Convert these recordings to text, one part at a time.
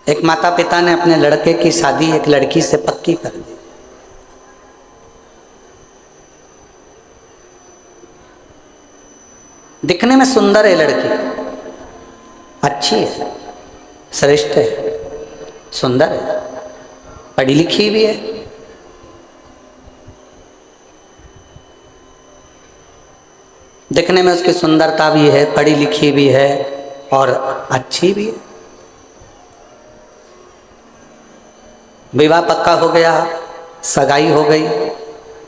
एक माता पिता ने अपने लड़के की शादी एक लड़की से पक्की कर दी। दिखने में सुंदर है लड़की, अच्छी है, श्रेष्ठ है, सुंदर है, पढ़ी लिखी भी है। दिखने में उसकी सुंदरता भी है, पढ़ी लिखी भी है और अच्छी भी है। विवाह पक्का हो गया, सगाई हो गई,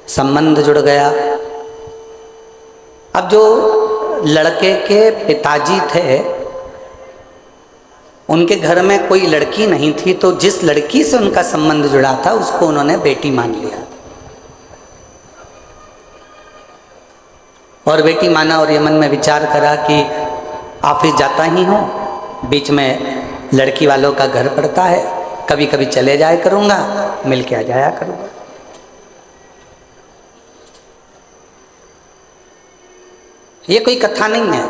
संबंध जुड़ गया। अब जो लड़के के पिताजी थे उनके घर में कोई लड़की नहीं थी, तो जिस लड़की से उनका संबंध जुड़ा था उसको उन्होंने बेटी मान लिया और बेटी माना। और ये मन में विचार करा कि ऑफिस जाता ही हूँ, बीच में लड़की वालों का घर पड़ता है, कभी कभी चले जाया करूँगा, मिल के आ जाया करूँगा। ये कोई कथा नहीं है,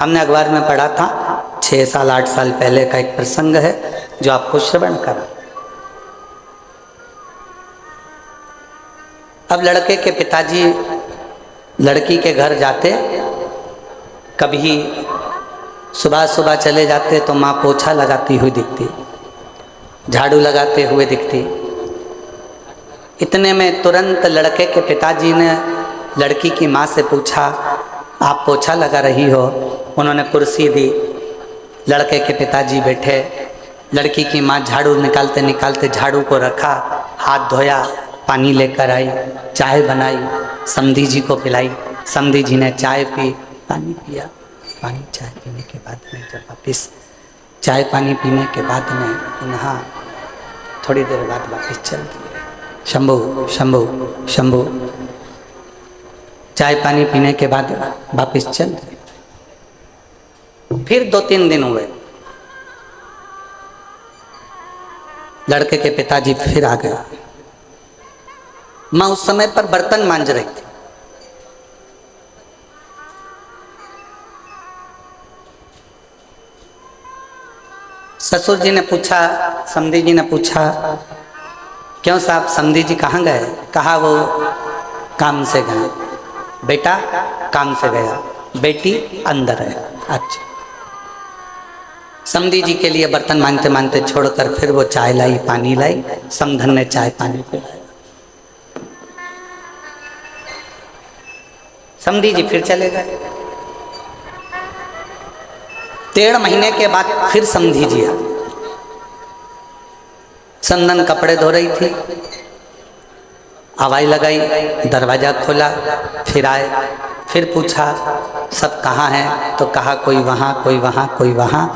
हमने अखबार में पढ़ा था, 6 साल 8 साल पहले का एक प्रसंग है जो आपको श्रवण करा। अब लड़के के पिताजी लड़की के घर जाते, कभी सुबह सुबह चले जाते तो माँ पोछा लगाती हुई दिखती, झाड़ू लगाते हुए दिखती। इतने में तुरंत लड़के के पिताजी ने लड़की की माँ से पूछा, आप पोछा लगा रही हो? उन्होंने कुर्सी दी, लड़के के पिताजी बैठे, लड़की की माँ झाड़ू निकालते निकालते झाड़ू को रखा, हाथ धोया, पानी लेकर आई, चाय बनाई, समधी जी को पिलाई। समधी जी ने चाय पी, पानी पिया। पानी चाय पीने के बाद में जब वापिस चाय पानी पीने के बाद में पुनः थोड़ी देर बाद वापिस चल दिए, शंभू शंभू शंभू। चाय पानी पीने के बाद वापिस चल दिए। फिर 2-3 दिन हुए, लड़के के पिताजी फिर आ गए। माँ उस समय पर बर्तन मांज रही थी। ससुर जी ने पूछा, समधी जी ने पूछा, क्यों साहब समधी जी कहाँ गए? कहा वो काम से गए। बेटा काम से गया, बेटी अंदर है। अच्छा। समधी जी के लिए बर्तन मांजते मांजते छोड़कर फिर वो चाय लाई, पानी लाई, समधन ने चाय पानी पिलाया। समधी जी फिर चले गए। 1.5 महीने के बाद फिर समधी जी आई। समधन कपड़े धो रही थी, आवाज़ लगाई, दरवाज़ा खोला, फिर आए, फिर पूछा सब कहाँ हैं? तो कहा कोई वहाँ, कोई वहाँ, कोई वहाँ।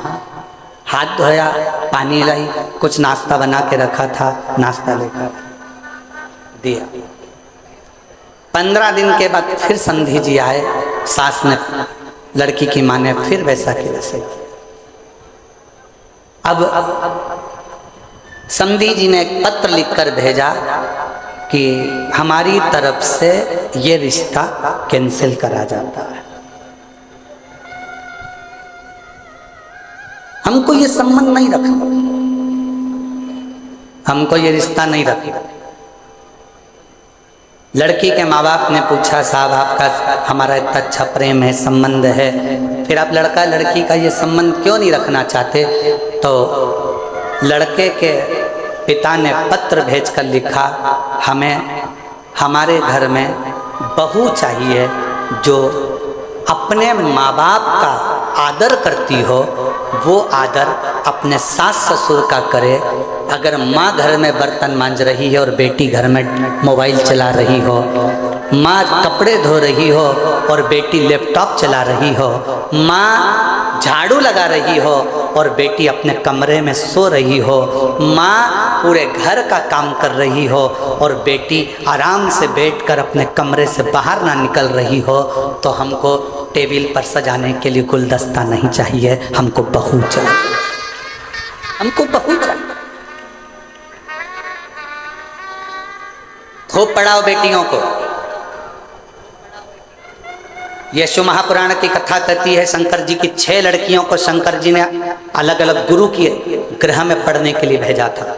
हाथ धोया, पानी लाई, कुछ नाश्ता बना के रखा था, नाश्ता लेकर दिया। 15 दिन के बाद फिर समधी जी आए, सास ने, लड़की की माँ ने फिर वैसा के वैसे। अब समधी जी ने एक पत्र लिखकर भेजा कि हमारी तरफ से ये रिश्ता कैंसिल करा जाता है, हमको ये संबंध नहीं रखना, हमको ये रिश्ता नहीं रखना। लड़की के माँ बाप ने पूछा, साहब आपका हमारा इतना अच्छा प्रेम है, संबंध है, फिर आप लड़का लड़की का ये संबंध क्यों नहीं रखना चाहते? तो लड़के के पिता ने पत्र भेजकर लिखा, हमें हमारे घर में बहू चाहिए जो अपने माँ बाप का आदर करती हो, वो आदर अपने सास ससुर का करे। अगर माँ घर में बर्तन मांज रही है और बेटी घर में मोबाइल चला रही हो, माँ कपड़े धो रही हो और बेटी लैपटॉप चला रही हो, माँ झाड़ू लगा रही हो और बेटी अपने कमरे में सो रही हो, माँ पूरे घर का काम कर रही हो और बेटी आराम से बैठकर अपने कमरे से बाहर ना निकल रही हो, तो हमको टेबल पर सजाने के लिए गुलदस्ता नहीं चाहिए, हमको बहू चाहिए, हमको बहू चाहिए। खूब पढ़ाओ बेटियों को। यशु महापुराण की कथा कहती है, शंकर जी की 6 लड़कियों को शंकर जी ने अलग अलग गुरु किए, गृह में पढ़ने के लिए भेजा था।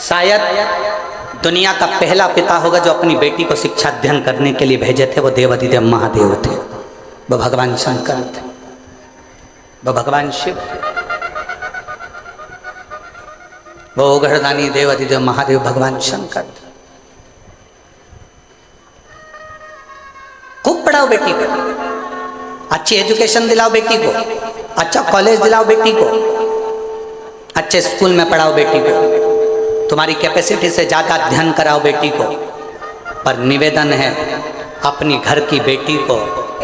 शायद दुनिया का पहला पिता होगा जो अपनी बेटी को शिक्षा अध्ययन करने के लिए भेजे थे, वो देवाधिदेव महादेव थे, वो भगवान शंकर थे, वो भगवान शिव, वो ओघड़दानी देवाधिदेव महादेव भगवान शंकर थे। खूब पढ़ाओ बेटी को, अच्छी एजुकेशन दिलाओ बेटी को, अच्छा कॉलेज दिलाओ बेटी को, अच्छे स्कूल में पढ़ाओ बेटी को, तुम्हारी कैपेसिटी से ज़्यादा अध्ययन कराओ बेटी को। पर निवेदन है अपनी घर की बेटी को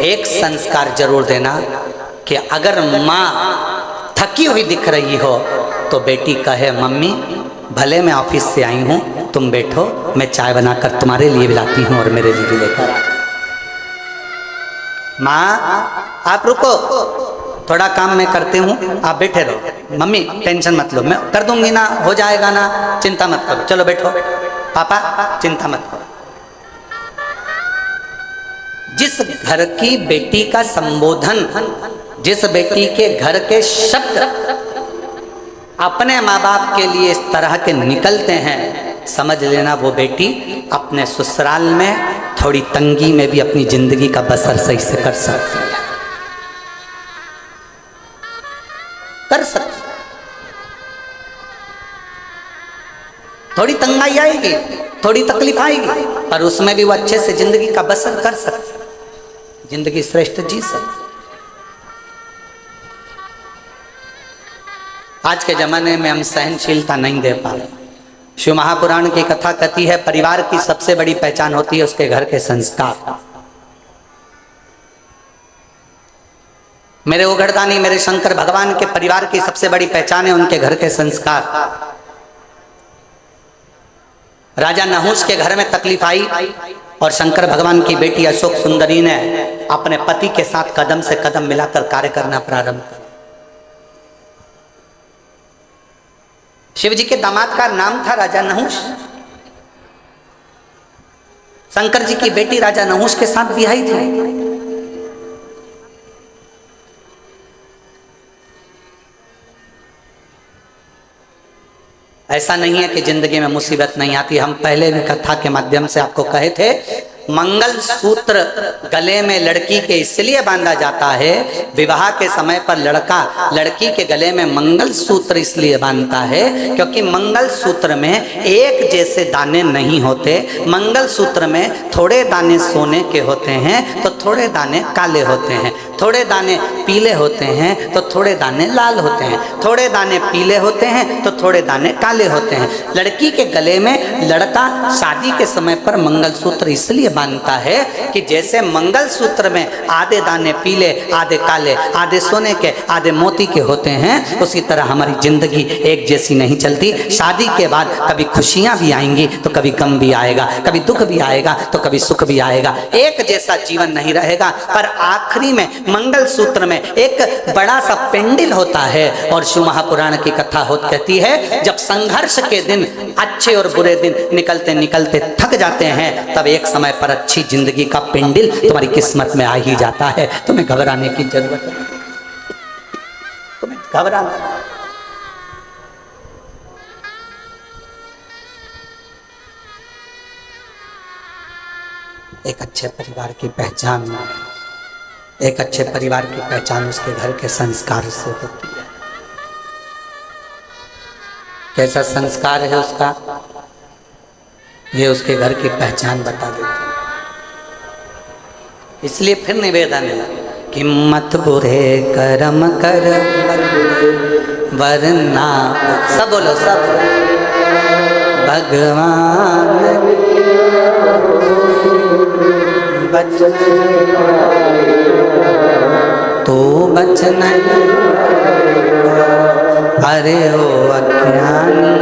एक संस्कार जरूर देना कि अगर माँ थकी हुई दिख रही हो तो बेटी कहे मम्मी भले मैं ऑफिस से आई हूँ, तुम बैठो, मैं चाय बनाकर तुम्हारे लिए भी लाती हूँ और मेरे लिए भी लेकर आती। माँ आप रुको, थोड़ा काम मैं करती हूँ, आप बैठे रहो, मम्मी टेंशन मत लो, मैं कर दूंगी ना, हो जाएगा ना, चिंता मत करो, चलो बैठो, पापा चिंता मत करो। जिस घर की बेटी का संबोधन, जिस बेटी के घर के शब्द अपने माँ बाप के लिए इस तरह के निकलते हैं, समझ लेना वो बेटी अपने ससुराल में थोड़ी तंगी में भी अपनी जिंदगी का बसर सही से कर सकती है, कर सकती। थोड़ी तंगाई आएगी, थोड़ी तकलीफ आएगी, पर उसमें भी वो अच्छे से जिंदगी का बसर कर सकती, जिंदगी श्रेष्ठ जी सकती। आज के जमाने में हम सहनशीलता नहीं दे पा रहे। शिव महापुराण की कथा कहती है परिवार की सबसे बड़ी पहचान होती है उसके घर के संस्कार। मेरे ओघड़दानी, मेरे शंकर भगवान के परिवार की सबसे बड़ी पहचान है उनके घर के संस्कार। राजा नहुष के घर में तकलीफ आई और शंकर भगवान की बेटी अशोक सुंदरी ने अपने पति के साथ कदम से कदम मिलाकर कार्य करना प्रारंभ किया। शिव जी के दामाद का नाम था राजा नहुष। शंकर जी की बेटी राजा नहुष के साथ बिहाई थी। ऐसा नहीं है कि जिंदगी में मुसीबत नहीं आती। हम पहले भी कथा के माध्यम से आपको कहे थे, मंगल सूत्र गले में लड़की के इसलिए बांधा जाता है, विवाह के समय पर लड़का लड़की के गले में मंगल सूत्र इसलिए बांधता है क्योंकि मंगल सूत्र में एक जैसे दाने नहीं होते। मंगल सूत्र में थोड़े दाने सोने के होते हैं तो थोड़े दाने काले होते हैं, थोड़े दाने पीले होते हैं तो थोड़े दाने लाल होते हैं, थोड़े दाने पीले होते हैं तो थोड़े दाने काले होते हैं। लड़की के गले में लड़का शादी के समय पर मंगल सूत्र इसलिए बांधता है कि जैसे मंगल सूत्र में आधे दाने पीले, आधे काले, आधे सोने के, आधे मोती के होते हैं, उसी तरह हमारी जिंदगी एक जैसी नहीं चलती। शादी के बाद कभी खुशियां भी आएंगी तो कभी गम भी आएगा, कभी दुख भी आएगा तो कभी सुख भी आएगा। एक जैसा जीवन नहीं रहेगा। पर आखिरी में मंगल सूत्र में एक बड़ा सा पेंडिल होता है और शिव महापुराण की कथा कहती है जब संघर्ष के दिन, अच्छे और बुरे दिन निकलते निकलते थक जाते हैं, तब एक समय पर अच्छी जिंदगी का पेंडिल तुम्हारी किस्मत में आ ही जाता है। तुम्हें घबराने की जरूरत नहीं, तुम्हें घबराना। एक अच्छे परिवार की पहचान, एक अच्छे परिवार की पहचान उसके घर के संस्कार से होती है। कैसा संस्कार है उसका, ये उसके घर की पहचान बता देते हैं। इसलिए फिर निवेदन है कि मत बुरे कर्म कर वरना, सब बोलो सब, भगवान बच तो बच नहीं, अरे ओ अज्ञानी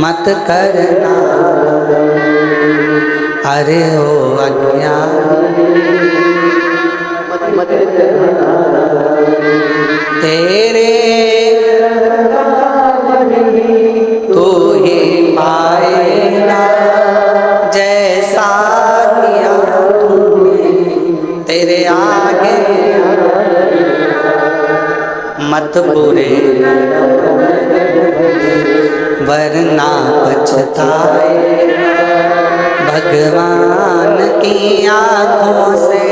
मत करना, अरे ओ अज्ञानी मत करना, तेरे तू ही पाएगा जैसा किया तूने, तेरे आगे मत बुरे वरना पछताए। भगवान की आँखों से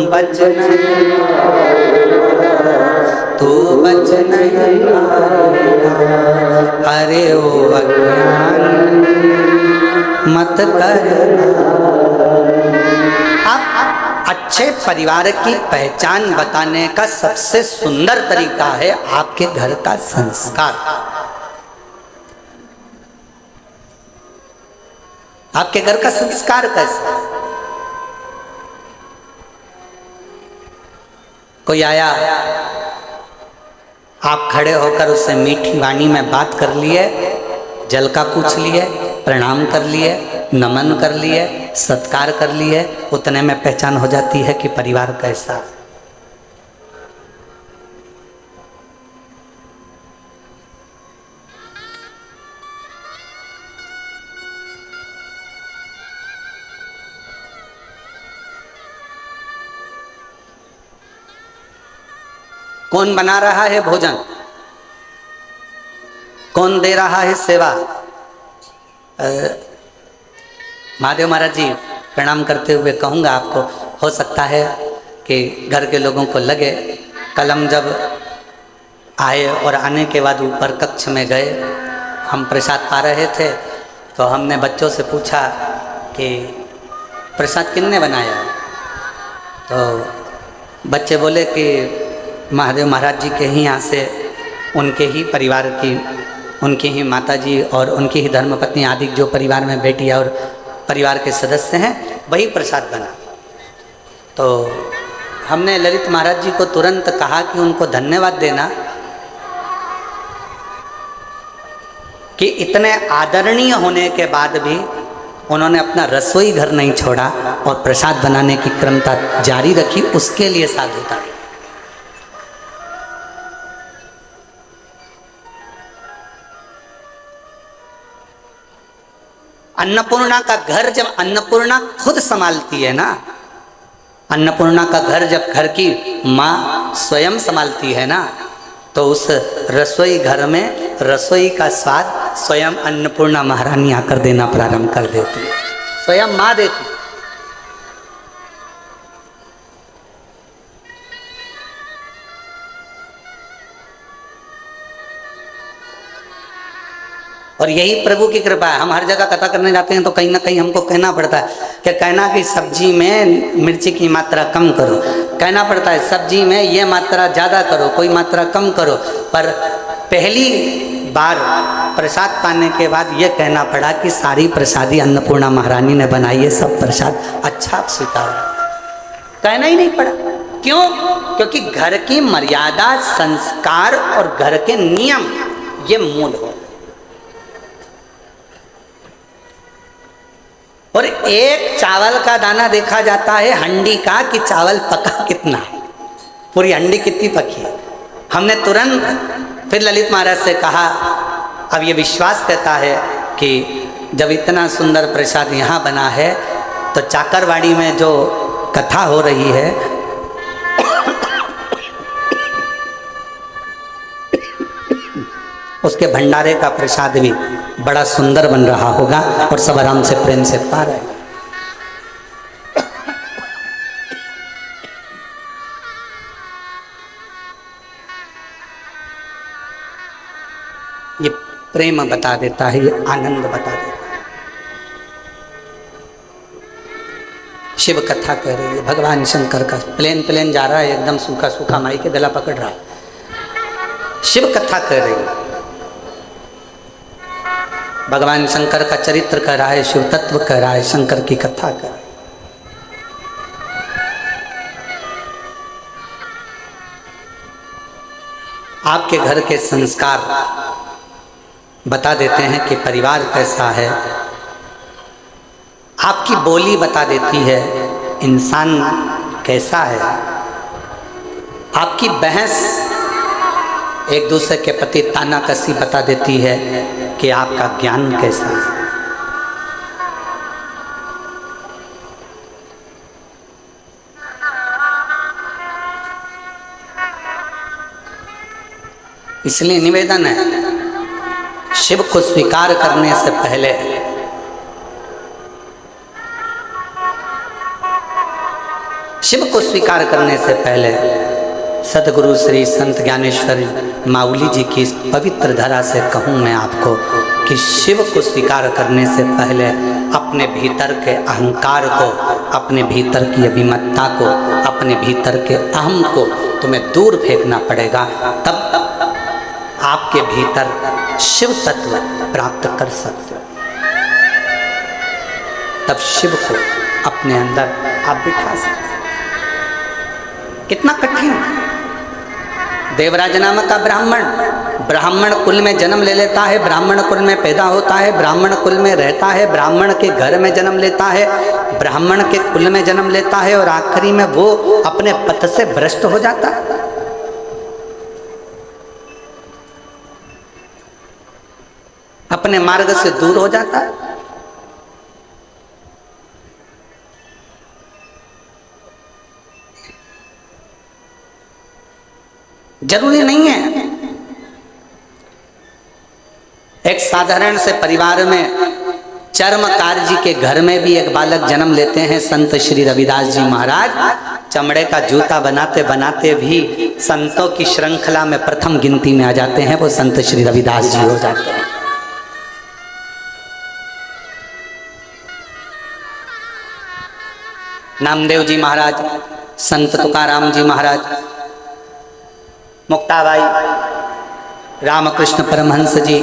बच नहीं, तू बच नहीं पाएगा। अरे ओ अज्ञान मत करना। अब अच्छे परिवार की पहचान बताने का सबसे सुंदर तरीका है आपके घर का संस्कार। आपके घर का संस्कार कैसा? कोई आया, आप खड़े होकर उससे मीठी वाणी में बात कर लिए, जल का पूछ लिए, प्रणाम कर लिए, नमन कर लिए, सत्कार कर लिए, उतने में पहचान हो जाती है कि परिवार कैसा है। कौन बना रहा है भोजन, कौन दे रहा है सेवा? महादेव महाराज जी प्रणाम करते हुए कहूँगा आपको, हो सकता है कि घर के लोगों को लगे, कल हम जब आए और आने के बाद ऊपर कक्ष में गए, हम प्रसाद पा रहे थे, तो हमने बच्चों से पूछा कि प्रसाद किसने बनाया? तो बच्चे बोले कि महादेव महाराज जी के ही यहाँ से, उनके ही परिवार की, उनकी ही माताजी और उनकी ही धर्मपत्नी आदि जो परिवार में बेटी और परिवार के सदस्य हैं, वही प्रसाद बना। तो हमने ललित महाराज जी को तुरंत कहा कि उनको धन्यवाद देना कि इतने आदरणीय होने के बाद भी उन्होंने अपना रसोई घर नहीं छोड़ा और प्रसाद बनाने की क्रमता जारी रखी, उसके लिए साधुता। अन्नपूर्णा का घर जब अन्नपूर्णा खुद संभालती है ना, अन्नपूर्णा का घर जब घर की माँ स्वयं संभालती है ना, तो उस रसोई घर में रसोई का स्वाद स्वयं अन्नपूर्णा महारानी आकर देना प्रारंभ कर देती है, स्वयं माँ देती। और यही प्रभु की कृपा है। हम हर जगह कथा करने जाते हैं तो कहीं ना कहीं हमको कहना पड़ता है कि कहना कि सब्जी में मिर्ची की मात्रा कम करो, कहना पड़ता है सब्जी में ये मात्रा ज़्यादा करो, कोई मात्रा कम करो। पर पहली बार प्रसाद पाने के बाद ये कहना पड़ा कि सारी प्रसादी अन्नपूर्णा महारानी ने बनाई है, सब प्रसाद अच्छा स्वीकार। कहना ही नहीं पड़ा। क्यों? क्योंकि घर की मर्यादा, संस्कार और घर के नियम ये मूल हो। और एक चावल का दाना देखा जाता है हंडी का कि चावल पका कितना है, पूरी हंडी कितनी पकी है। हमने तुरंत फिर ललित महाराज से कहा, अब ये विश्वास कहता है कि जब इतना सुंदर प्रसाद यहाँ बना है तो चाकरवाड़ी में जो कथा हो रही है उसके भंडारे का प्रसाद भी बड़ा सुंदर बन रहा होगा और सब आराम से प्रेम से पा रहे हैं। ये प्रेम बता देता है, ये आनंद बता देता है। शिव कथा कह रही है, भगवान शंकर का प्लेन जा रहा है, एकदम सूखा सूखा माई के गला पकड़ रहा है। शिव कथा कह रही है, भगवान शंकर का चरित्र कह रहा है, शिव तत्व कह रहा है, शंकर की कथा कर रहा है। आपके घर के संस्कार बता देते हैं कि परिवार कैसा है। आपकी बोली बता देती है इंसान कैसा है। आपकी बहस एक दूसरे के प्रति तानाकसी बता देती है कि आपका ज्ञान कैसा है। इसलिए निवेदन है, शिव को स्वीकार करने से पहले सतगुरु श्री संत ज्ञानेश्वर माउली जी की इस पवित्र धरा से कहूँ मैं आपको कि शिव को स्वीकार करने से पहले अपने भीतर के अहंकार को, अपने भीतर की अभिमतता को, अपने भीतर के अहम को तुम्हें दूर फेंकना पड़ेगा। तब आपके भीतर शिव तत्व प्राप्त कर सकते हो। तब शिव को अपने अंदर आप बिठा सकते। कितना कठिन। देवराज नामक का ब्राह्मण कुल में जन्म ले लेता है, ब्राह्मण कुल में पैदा होता है, ब्राह्मण कुल में रहता है, ब्राह्मण के घर में जन्म लेता है, ब्राह्मण के कुल में जन्म लेता है और आखिरी में वो अपने पथ से भ्रष्ट हो जाता है। अपने मार्ग से दूर हो जाता है। जरूरी नहीं है। एक साधारण से परिवार में चर्मकार जी के घर में भी एक बालक जन्म लेते हैं। संत श्री रविदास जी महाराज चमड़े का जूता बनाते बनाते भी संतों की श्रृंखला में प्रथम गिनती में आ जाते हैं। वो संत श्री रविदास जी हो जाते हैं। नामदेव जी महाराज, संत तुकाराम जी महाराज, मुक्ताबाई, रामकृष्ण परमहंस जी,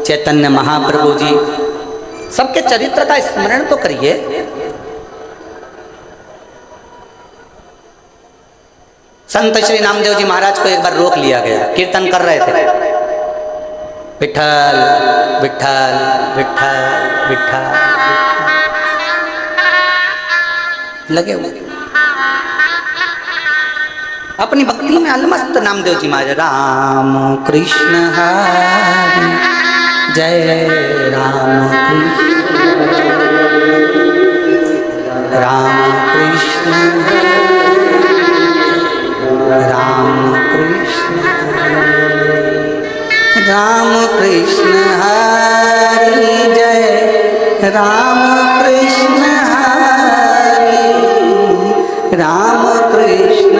चैतन्य महाप्रभु जी, सबके चरित्र का स्मरण तो करिए। संत श्री नामदेव जी महाराज को एक बार रोक लिया गया, कीर्तन कर रहे थे, विठल विठल विठल विठल लगे हुए अपनी भक्ति में अलमस्त। नामदेव जी महाराज राम कृष्ण हरि जय राम कृष्ण राम कृष्ण हरि जय राम कृष्ण हरि राम कृष्ण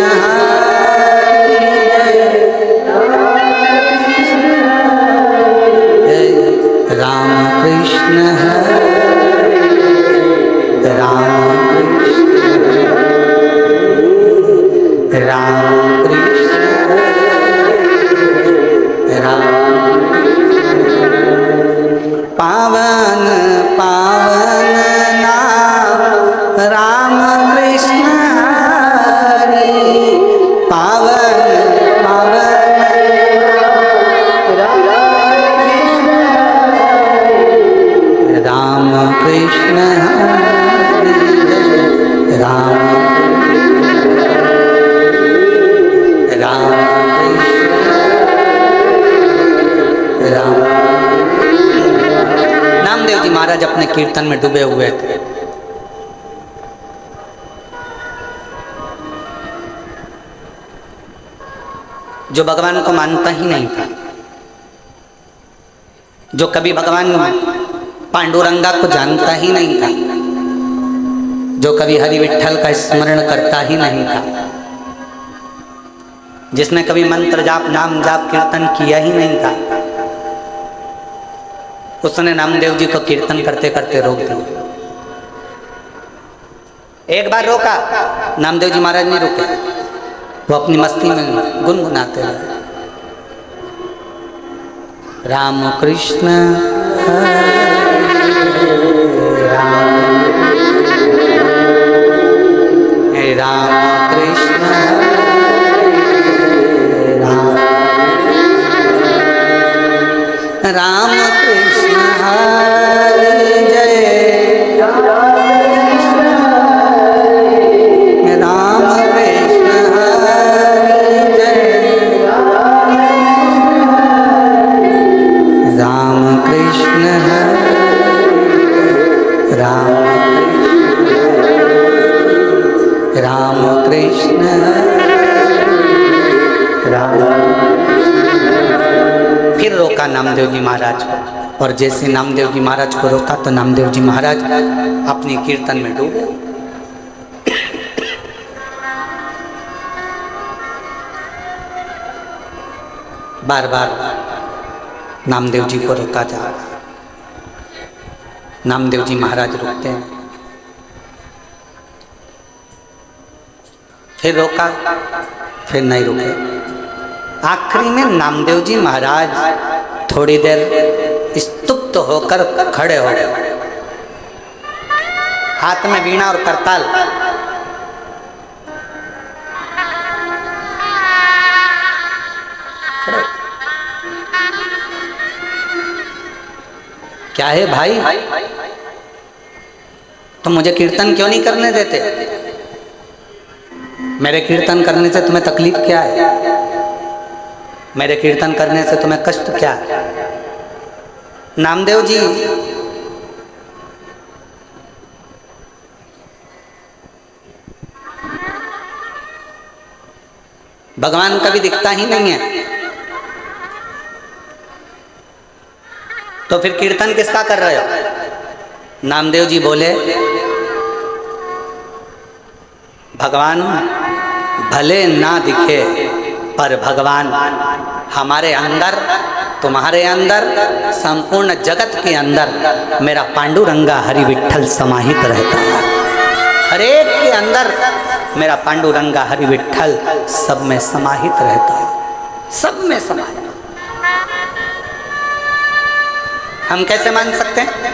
पावन पावन नाम राम कृष्ण हरि, पावन पावन राम कृष्ण हरि राम नामदेव जी महाराज अपने कीर्तन में डूबे हुए थे। जो भगवान को मानता ही नहीं था, जो कभी भगवान पांडुरंगा को जानता ही नहीं था, जो कभी हरि विठल का स्मरण करता ही नहीं था, जिसने कभी मंत्र जाप नाम जाप कीर्तन किया ही नहीं था, उसने नामदेव जी को कीर्तन करते करते रोक दिया। एक बार रोका, नामदेव जी महाराज नहीं रुके, वो अपनी मस्ती में गुनगुनाते रहे, राम कृष्ण राम कृष्ण राम कृष्ण हरि जय राम कृष्ण हरि जय राम कृष्ण राम कृष्ण राम। फिर रोका रोका नामदेव जी महाराज को, और जैसे नामदेव जी महाराज को रोका तो नामदेव जी महाराज अपनी कीर्तन में डूबे। बार बार नामदेव जी को रोका जा रहा, नामदेव जी महाराज रुकते हैं, फिर रोका, फिर नहीं रुके। आखिरी में नामदेव जी महाराज थोड़ी देर स्तुप्त होकर खड़े हो गए, हाथ में वीणा और करताल। क्या है भाई, तुम मुझे कीर्तन क्यों नहीं करने देते? मेरे कीर्तन करने से तुम्हें तकलीफ क्या है? मेरे कीर्तन करने से तुम्हें कष्ट क्या है? नामदेव जी भगवान कभी दिखता ही नहीं है, तो फिर कीर्तन किसका कर रहे हो? नामदेव जी बोले, भगवान भले ना दिखे पर भगवान हमारे अंदर, तुम्हारे अंदर, संपूर्ण जगत के अंदर मेरा पांडुरंगा हरि विठ्ठल समाहित रहता है। हर एक के अंदर मेरा पांडुरंगा हरि विठ्ठल सब में समाहित रहता है, सब में समाहित। हम कैसे मान सकते हैं?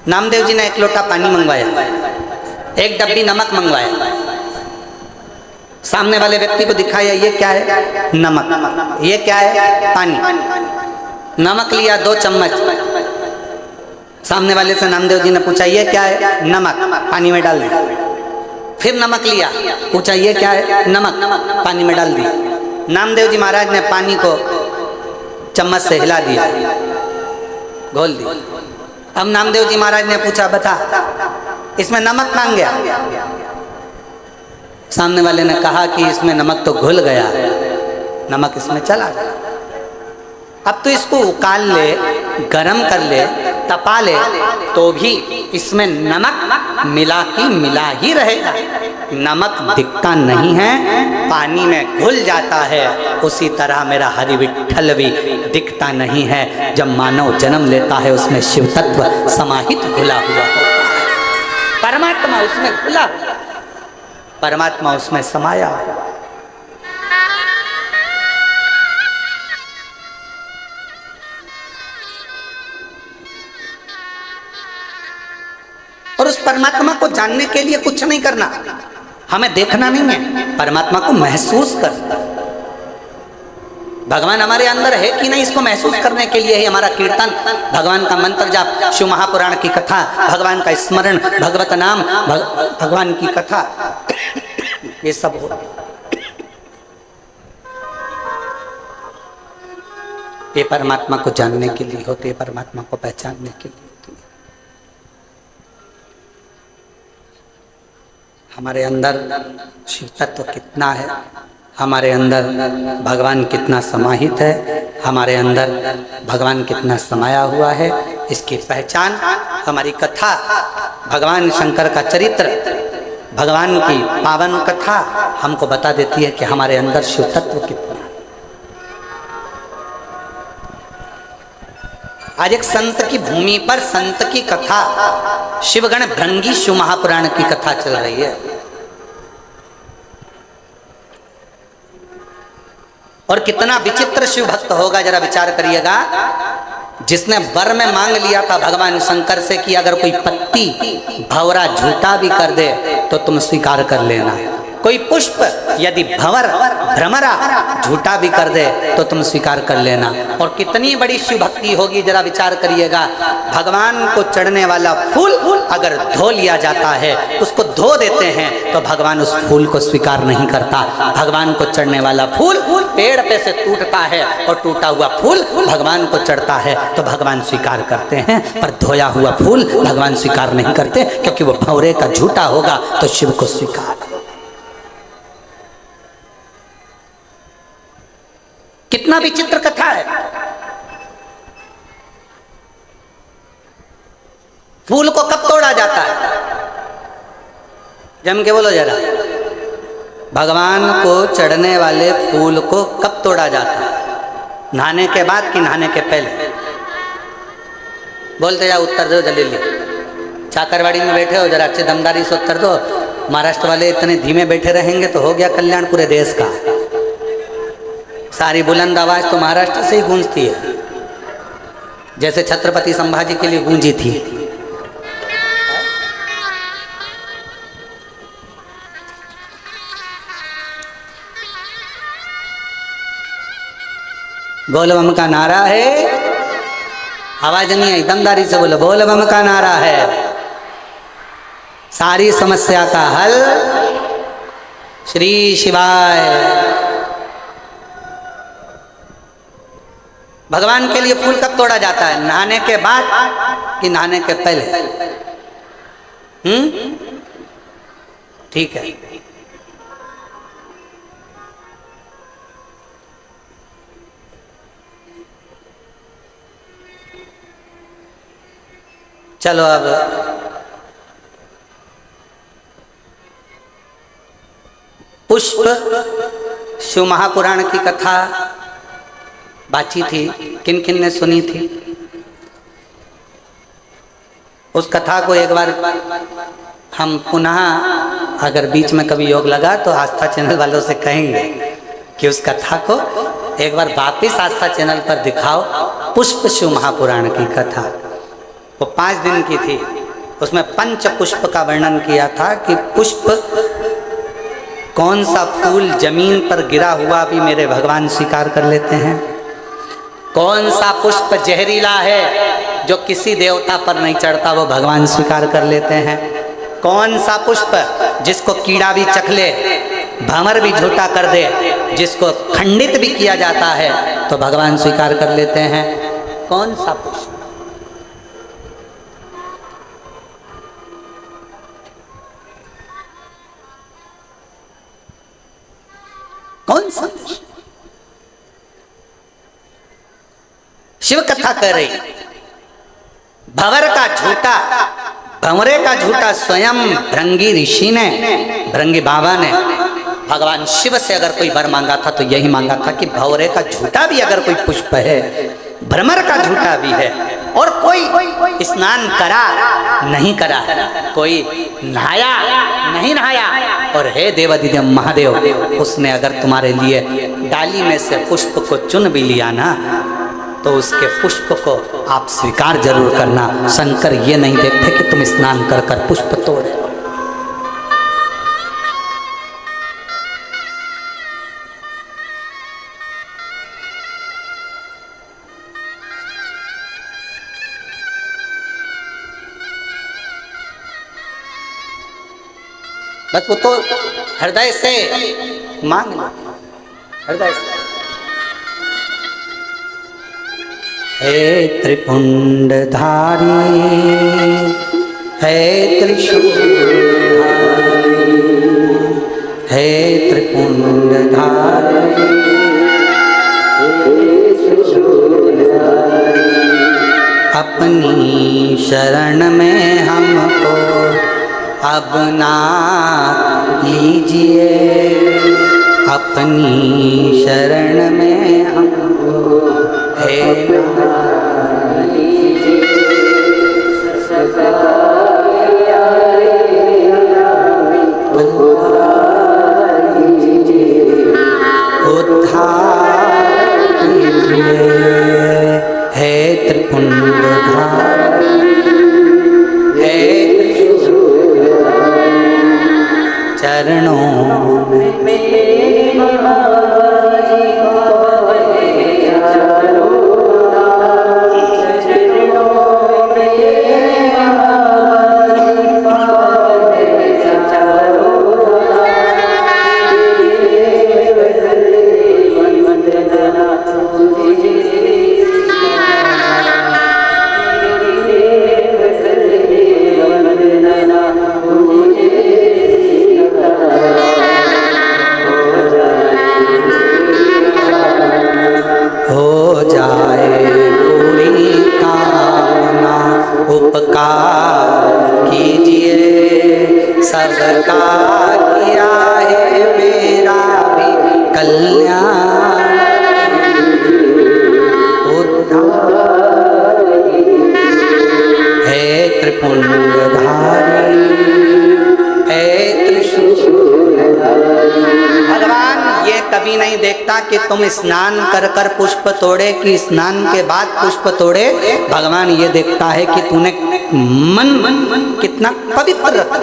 नामदेव जी ने एक लोटा पानी मंगवाया, एक डब्बी नमक मंगवाया, सामने वाले व्यक्ति को दिखाया ये क्या है? नमक। ये क्या है? पानी। नमक लिया 2 चम्मच, सामने वाले से नामदेव जी ने पूछा ये क्या है? नमक। पानी में डाल दिया। फिर नमक लिया, पूछा ये क्या है? नमक। पानी में डाल दिया। नामदेव जी महाराज ने पानी को चम्मच से हिला दिया, घोल दिया। अब नामदेव जी महाराज ने पूछा बता इसमें नमक कहाँ गया? सामने वाले ने कहा कि इसमें नमक तो घुल गया, नमक इसमें चला गया। अब तो इसको उकाल ले, गरम कर ले, तपा ले, तो भी इसमें नमक मिला की मिला ही रहेगा। नमक दिखता नहीं है, पानी में घुल जाता है। उसी तरह मेरा हरि विठ्ठल भी दिखता नहीं है। जब मानव जन्म लेता है उसमें शिव तत्व समाहित घुला हुआ होता है, परमात्मा उसमें घुला हुआ, परमात्मा उसमें समाया हुआ। और उस परमात्मा को जानने के लिए कुछ नहीं करना, हमें देखना नहीं है, परमात्मा को महसूस करना। भगवान हमारे अंदर है कि नहीं, इसको महसूस करने के लिए ही हमारा कीर्तन, भगवान का मंत्र जाप, शिव महापुराण की कथा, भगवान का स्मरण, भगवत नाम, भगवान की कथा, ये सब हो। ये परमात्मा को जानने के लिए होते, परमात्मा को पहचानने के लिए होते। हमारे अंदर शिव तत्व कितना है, हमारे अंदर भगवान कितना समाहित है, हमारे अंदर भगवान कितना समाया हुआ है, इसकी पहचान हमारी कथा, भगवान शंकर का चरित्र, भगवान की पावन कथा हमको बता देती है कि हमारे अंदर शिव तत्व कितना है। आज एक संत की भूमि पर संत की कथा, शिवगण भृंगी शिव महापुराण की कथा चल रही है। और कितना विचित्र शिव भक्त होगा, जरा विचार करिएगा। जिसने वर में मांग लिया था भगवान शंकर से कि अगर कोई पत्ती भंवरा झूठा भी कर दे तो तुम स्वीकार कर लेना, कोई पुष्प यदि भंवर भ्रमरा झूठा भी कर दे तो तुम स्वीकार कर लेना। और कितनी बड़ी शिव भक्ति होगी, जरा विचार करिएगा। भगवान को चढ़ने वाला फूल अगर धो लिया जाता है, उसको धो देते हैं, तो भगवान उस फूल को स्वीकार नहीं करता। भगवान को चढ़ने वाला फूल पेड़ पे से टूटता है और टूटा हुआ फूल भगवान को चढ़ता है तो भगवान स्वीकार करते हैं, पर धोया हुआ फूल भगवान स्वीकार नहीं करते, क्योंकि वो भंवरे का झूठा होगा तो शिव को स्वीकार। कितना विचित्र कथा है। फूल को कब तोड़ा जाता है? जम के बोलो जरा, भगवान को चढ़ने वाले फूल को कब तोड़ा जाता है? नहाने के बाद कि नहाने के पहले? बोलते जाओ, उत्तर दो जल्दी। चाकरवाड़ी में बैठे हो, जरा अच्छे दमदारी से उत्तर दो। महाराष्ट्र वाले इतने धीमे बैठे रहेंगे तो हो गया कल्याण पूरे देश का। सारी बुलंद आवाज तो महाराष्ट्र से ही गूंजती है, जैसे छत्रपति संभाजी के लिए गूंजी थी। बोल बम का नारा है, आवाज नहीं आई, दमदारी से बोलो, बोल बम का नारा है, सारी समस्या का हल श्री शिवाय। भगवान के लिए फूल कब तोड़ा जाता है? नहाने के बाद कि नहाने के पहले? ठीक है। चलो अब पुष्प शिव महापुराण की कथा बाची थी, किन किन ने सुनी थी? उस कथा को एक बार हम पुनः, अगर बीच में कभी योग लगा तो आस्था चैनल वालों से कहेंगे कि उस कथा को एक बार वापिस आस्था चैनल पर दिखाओ। पुष्प शिव महापुराण की कथा वो 5 दिन की थी। उसमें पंच पुष्प का वर्णन किया था कि पुष्प, कौन सा फूल जमीन पर गिरा हुआ भी मेरे भगवान स्वीकार कर लेते हैं, कौन सा पुष्प जहरीला है जो किसी देवता पर नहीं चढ़ता वो भगवान स्वीकार कर लेते हैं, कौन सा पुष्प जिसको कीड़ा भी चख ले, भंवर भी झूठा कर दे, जिसको खंडित भी किया जाता है तो भगवान स्वीकार कर लेते हैं। कौन सा पुष्प? कौन सा? शिव कथा कर रही, भंवर का झूठा, भंवरे का झूठा स्वयं भृंगी ऋषि ने, भृंगी बाबा ने भगवान शिव से अगर कोई वर मांगा था तो यही मांगा था कि भंवरे का झूठा भी अगर कोई पुष्प है, भ्रमर का झूठा भी है, और कोई स्नान करा नहीं करा, कोई नहाया नहीं नहाया, और हे देवादिदेव महादेव, उसने अगर तुम्हारे लिए डाली में से पुष्प को चुन भी लिया ना तो उसके पुष्प को आप स्वीकार जरूर करना। शंकर ये नहीं देखते कि तुम स्नान कर कर पुष्प तोड़े। बस वो तो हृदय से मांग लो, हृदय से। हे त्रिपुंडधारी, हे त्रिशूलधारी, हे त्रिपुंडधारी, अपनी शरण में हमको अब ना लीजिए, अपनी शरण में हमको हे ना लीजिए, उद्धार कीजिए, हे त्रिपुंडधारी, हे चरणों में जाए पूरी कामना, उपकार कीजिए सबका किया है मेरा भी कल्याण, हे त्रिपुंडधारी, हे भगवान ये कभी नहीं देखता कि तुम स्नान कर कर पुष्प तोड़े कि स्नान के बाद पुष्प तोड़े। भगवान ये देखता है कि तूने मन कितना पवित्र रखा।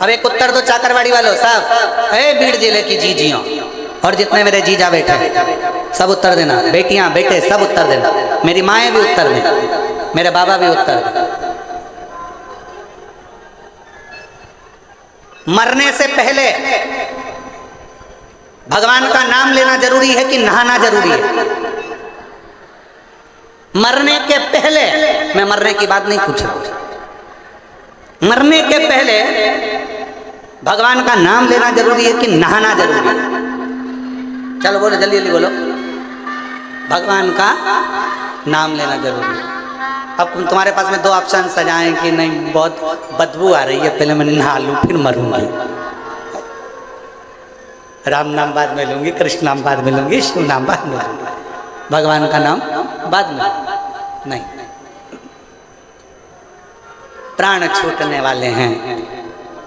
अब एक उत्तर दो चाकरवाड़ी वालों साहब, ए बीड़ जिले की जीजियों और जितने मेरे जीजा बैठे सब उत्तर देना, बेटियां बेटे सब उत्तर देना, मेरी माएँ भी उत्तर दें, मेरे बाबा भी उत्तर दें। मरने से पहले भगवान का नाम लेना जरूरी है कि नहाना जरूरी है? मरने के पहले, मैं मरने की बात नहीं पूछ रहा हूं, मरने के पहले भगवान का नाम लेना जरूरी है कि नहाना जरूरी है? चलो बोलो जल्दी जल्दी बोलो। भगवान का नाम लेना जरूरी है। अब तुम्हारे पास में दो ऑप्शन सजाएं कि नहीं बहुत बदबू आ रही है, पहले मैं नहा लूं फिर मरूंगी, राम नाम बाद में लूंगी, कृष्ण नाम बाद में लूंगी, शिव नाम बाद में लूंगी, भगवान का नाम बाद में नहीं। प्राण छूटने वाले हैं,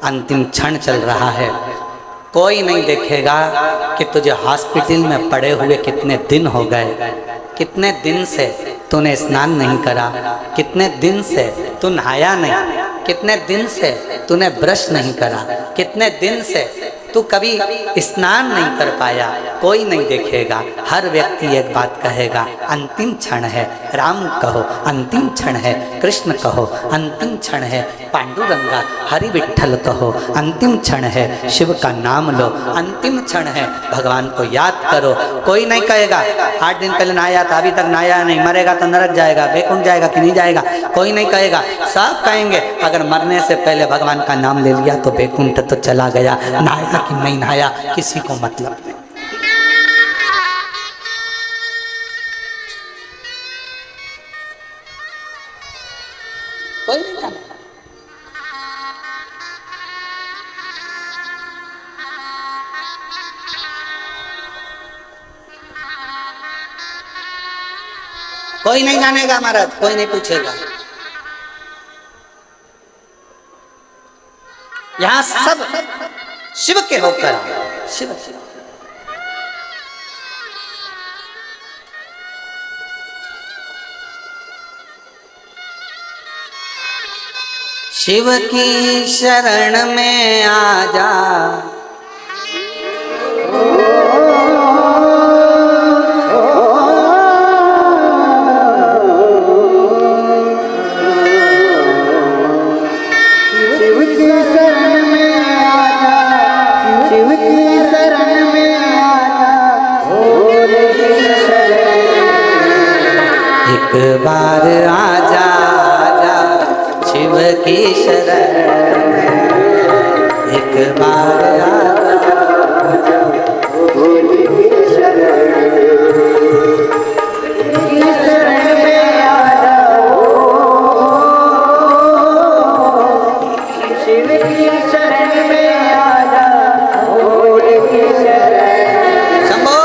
अंतिम क्षण चल रहा है, कोई नहीं देखेगा कि तुझे हॉस्पिटल में पड़े हुए कितने दिन हो गए, कितने दिन से तूने स्नान नहीं करा, कितने दिन से तू नहाया नहीं, कितने दिन से तूने ब्रश नहीं करा, कितने दिन से तू कभी स्नान नहीं कर पाया, कोई नहीं देखेगा। हर व्यक्ति एक बात कहेगा, अंतिम क्षण है, राम कहो अंतिम क्षण है, कृष्ण कहो अंतिम क्षण है, पांडुरंगा हरि विठ्ठल कहो अंतिम क्षण है, शिव का नाम लो अंतिम क्षण है, भगवान को याद करो। कोई नहीं कहेगा 8 दिन पहले नहाया था अभी तक नहाया नहीं, मरेगा तो नरक जाएगा, बैकुंठ जाएगा कि नहीं जाएगा, कोई नहीं कहेगा। सब कहेंगे अगर मरने से पहले भगवान का नाम ले लिया तो बैकुंठ तो चला गया, नहाया कि नहीं नहाया किसी को मतलब नहीं। कोई नहीं जाने। कोई नहीं जानेगा महाराज, कोई नहीं पूछेगा। यहां सब शिव के होकर शिव शिव की शरण में आ जा, एक बार आजा आजा शिव की शरण में, एक बार आजा भोले की शरण में आजा, शिव की शरण में आजा भोले की शरण। शंभो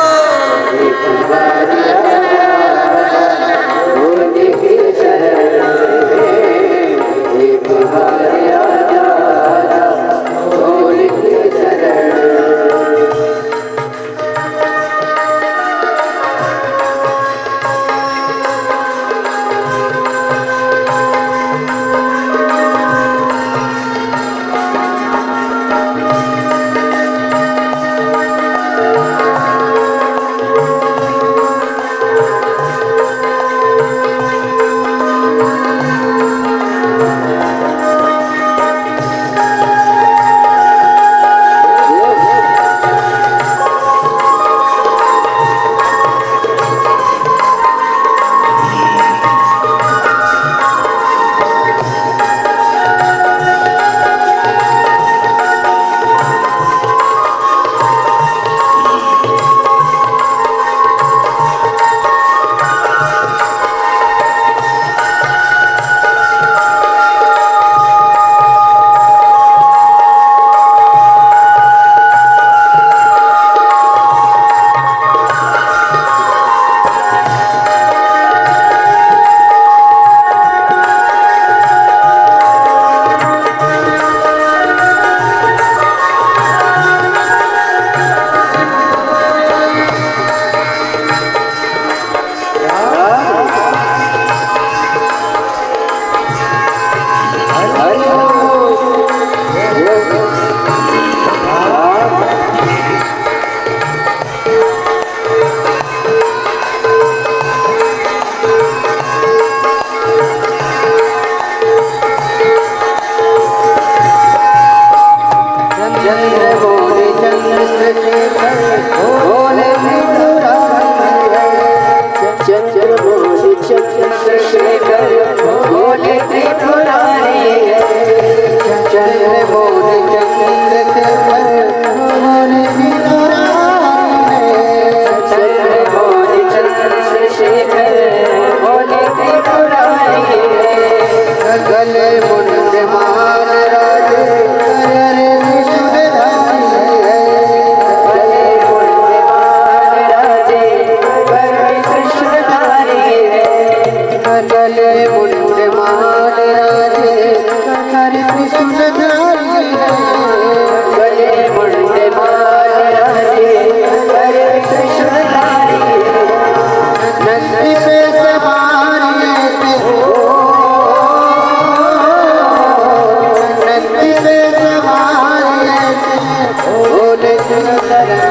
भोले की शरण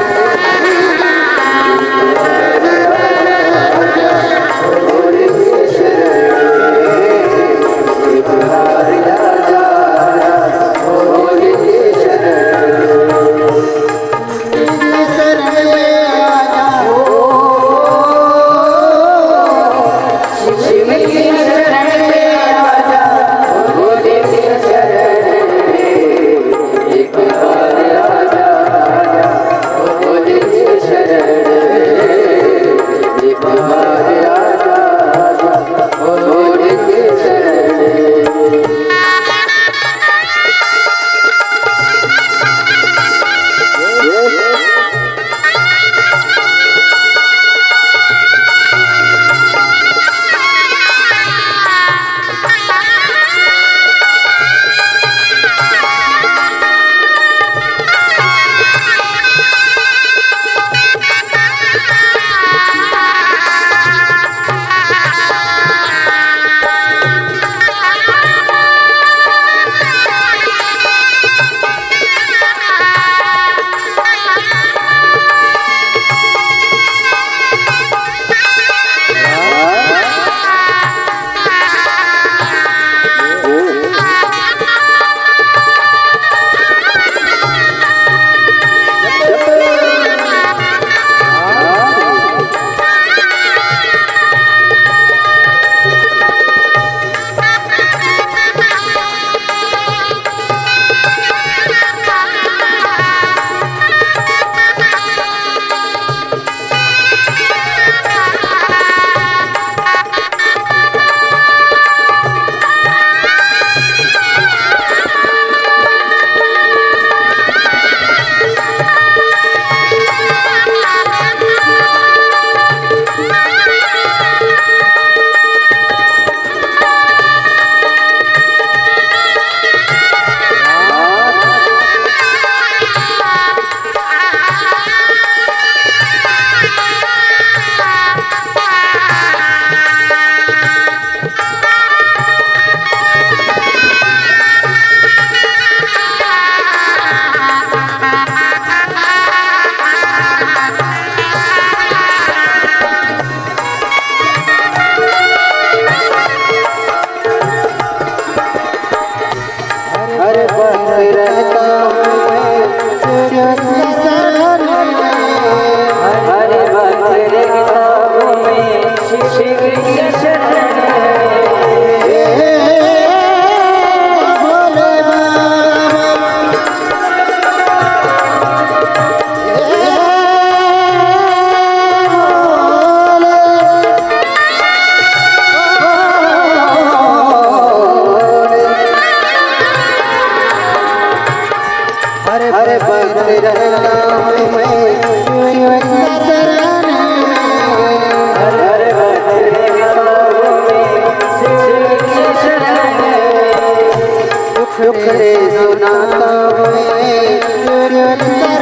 दुखड़े सुनाता हूँ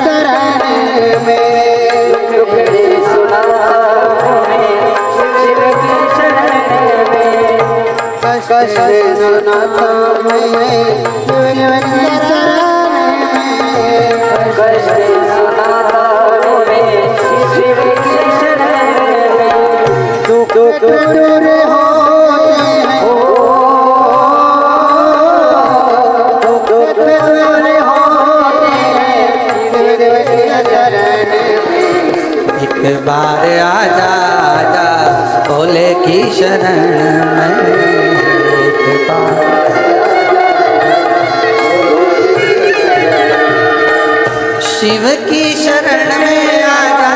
शरण में, दुखड़े सुनाता हूँ शिव की शरण में, कष्ट सुनाता हूँ शिव की शरण में, कष्ट सुनाता हूँ शिव की शरण में, दुख दूर हो एक बार आजा आजा भोले की शरण में, एक बार शिव की शरण में आजा,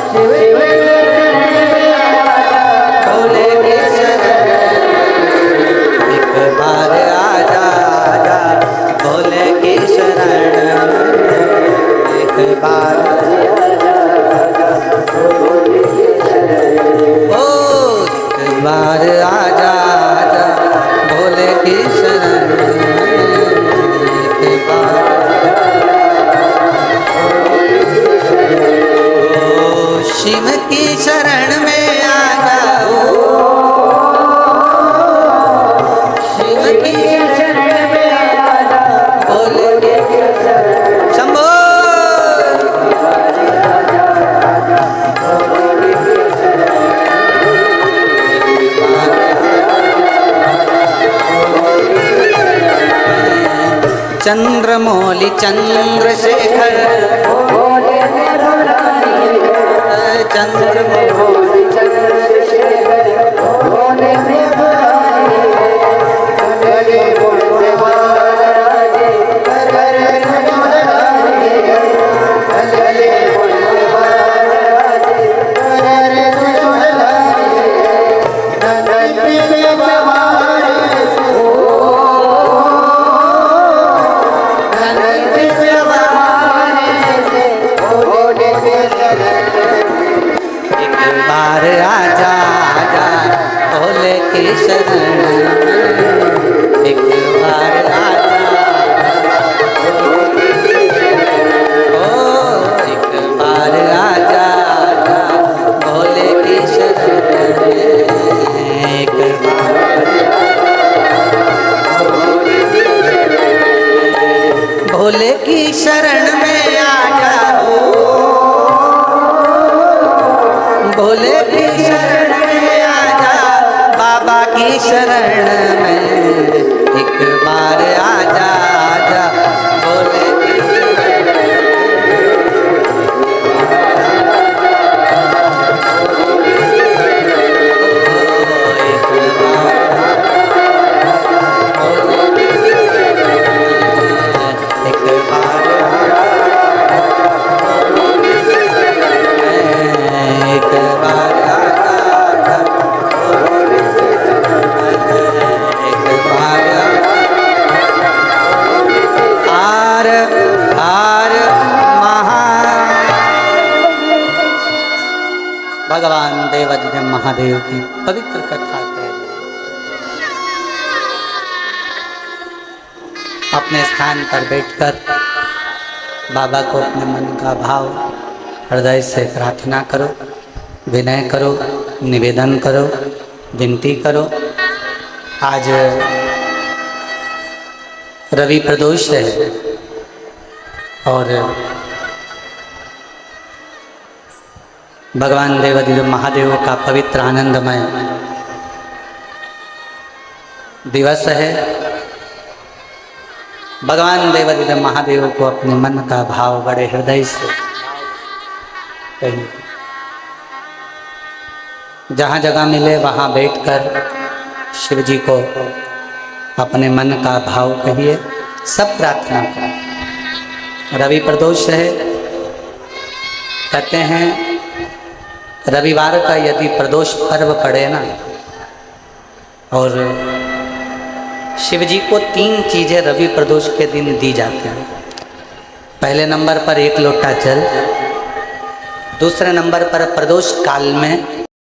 शिव की शरण में आजा, भोले की शरण में, एक बार आजा आजा भोले की शरण में, एक बार ओ एक बार आजा आजा भोले की शरण में, एक बार ओ शिव की शरण में आजा, शिव की शरण में आजा, चंद्रमौली चंद्रशेखर भोले त्रिपुरारी चंद्रमौली चंद्रशेखर भोले त्रिपुरारी गले बोलते महाराजे गले सुनारे गले बोलते महाराजे गले सुनारे नंदी सवारे नंदी सवारे भोले एक बार आजा आजा भोले की शरण में। एक बार आजा ओ एक बार आजा आजा भोले की शरण में। एक बार भोले की शरण में आजा भोले की शरण में आजा बाबा की शरण में। एक बार आजा आजा भोले की शरण में। एक बार भोले की एक बार एक बार एक बार आर आर महा भगवान देवाधिदेव महादेव की पवित्र कथा है। अपने स्थान पर बैठकर बाबा को अपने मन का भाव हृदय से प्रार्थना करो, विनय करो, निवेदन करो, विनती करो। आज रवि प्रदोष है और भगवान देवाधिदेव महादेव का पवित्र आनंदमय दिवस है। भगवान देवाधिदेव महादेव को अपने मन का भाव बड़े हृदय से कहिए। जहाँ जगह मिले वहाँ बैठकर शिव जी को अपने मन का भाव कहिए, सब प्रार्थना करें। रवि प्रदोष है, कहते हैं रविवार का यदि प्रदोष पर्व पड़े ना, और शिव जी को 3 चीज़ें रवि प्रदोष के दिन दी जाती हैं। पहले नंबर पर 1 लोटा जल, दूसरे नंबर पर प्रदोष काल में